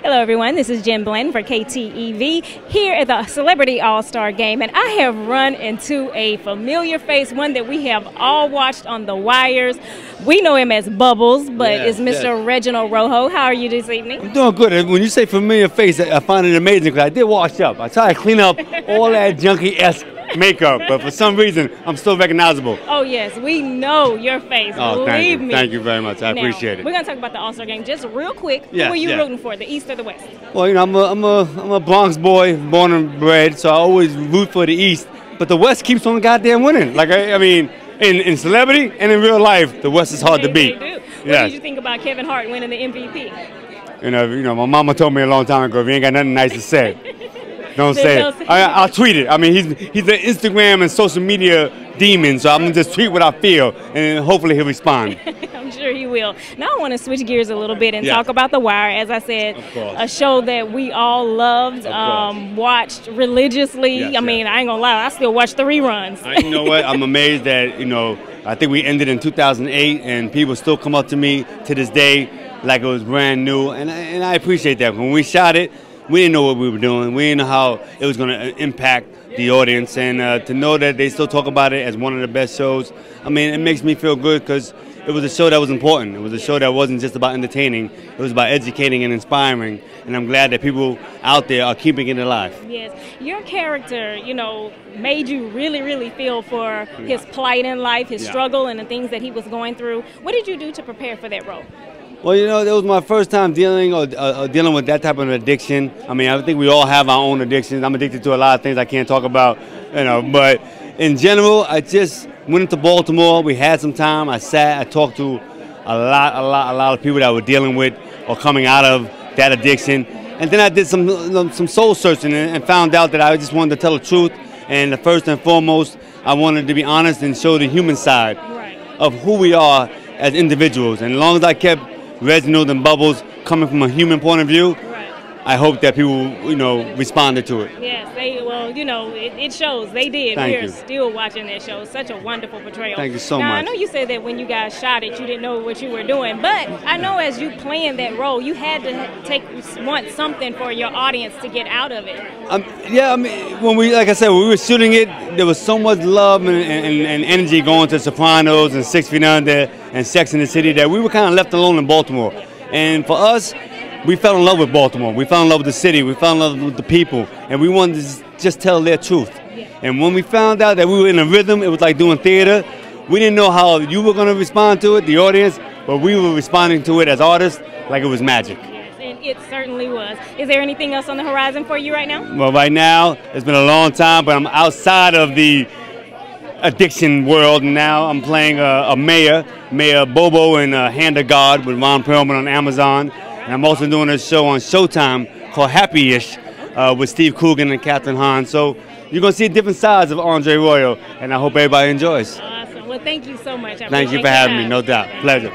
Hello, everyone. This is Jen Blanton for KTEV here at the Celebrity All-Star Game, and I have run into a familiar face, one that we have all watched on the wires. We know him as Bubbles, but it's Mr. Reginald Royo. How are you this evening? I'm doing good. When you say familiar face, I find it amazing because I did wash up. I try to clean up all that junky-esque makeup, but for some reason, I'm still recognizable. Oh, yes. We know your face. Oh, Believe me. Thank you very much. I appreciate it. We're going to talk about the All-Star Game just real quick. Yes, Who are you rooting for, the East or the West? Well, you know, I'm a Bronx boy, born and bred, so I always root for the East. But the West keeps on goddamn winning. Like, I mean, in celebrity and in real life, the West is hard to beat. They do. What did you think about Kevin Hart winning the MVP? You know, my mama told me a long time ago, if you ain't got nothing nice to say, don't say it. I'll tweet it. I mean, he's an Instagram and social media demon, so I'm going to just tweet what I feel, and hopefully he'll respond. I'm sure he will. Now I want to switch gears a little bit and talk about The Wire. As I said, a show that we all loved, watched religiously. I mean, I ain't going to lie, I still watch the reruns. You know what? I'm amazed that, you know, I think we ended in 2008, and people still come up to me to this day like it was brand new, and I appreciate that. When we shot it, we didn't know what we were doing. We didn't know how it was going to impact the audience, and to know that they still talk about it as one of the best shows, I mean, it makes me feel good because it was a show that was important. It was a show that wasn't just about entertaining. It was about educating and inspiring, and I'm glad that people out there are keeping it alive. Yes. Your character, you know, made you really, really feel for his plight in life, his struggle, and the things that he was going through. What did you do to prepare for that role? Well, you know, that was my first time dealing with that type of addiction. I mean, I think we all have our own addictions. I'm addicted to a lot of things I can't talk about, you know. But in general, I just went into Baltimore. We had some time. I sat. I talked to a lot of people that were dealing with or coming out of that addiction. And then I did some soul searching and found out that I just wanted to tell the truth. And first and foremost, I wanted to be honest and show the human side of who we are as individuals. And as long as I kept Reginald and Bubbles coming from a human point of view, I hope that people, you know, responded to it. Yes, well, you know, it shows. They did. We're still watching that show. Such a wonderful portrayal. Thank you so much. Now, I know you said that when you guys shot it, you didn't know what you were doing, but I know as you playing that role, you had to want something for your audience to get out of it. Yeah, I mean, like I said, when we were shooting it, there was so much love and energy going to Sopranos and 6 Feet Under and Sex and the City that we were kind of left alone in Baltimore. And for us, we fell in love with Baltimore. We fell in love with the city. We fell in love with the people. And we wanted to just tell their truth. And when we found out that we were in a rhythm, it was like doing theater. We didn't know how you were going to respond to it, the audience, but we were responding to it as artists like it was magic. Yes, and it certainly was. Is there anything else on the horizon for you right now? Well, right now, it's been a long time, but I'm outside of the addiction world. Now I'm playing a Mayor Bobo in Hand of God with Ron Perlman on Amazon. And I'm also doing a show on Showtime called Happy-ish with Steve Coogan and Catherine Hahn. So you're going to see different sides of Andre Royo, and I hope everybody enjoys. Awesome. Well, thank you so much. Thank you for having me, no doubt. Pleasure.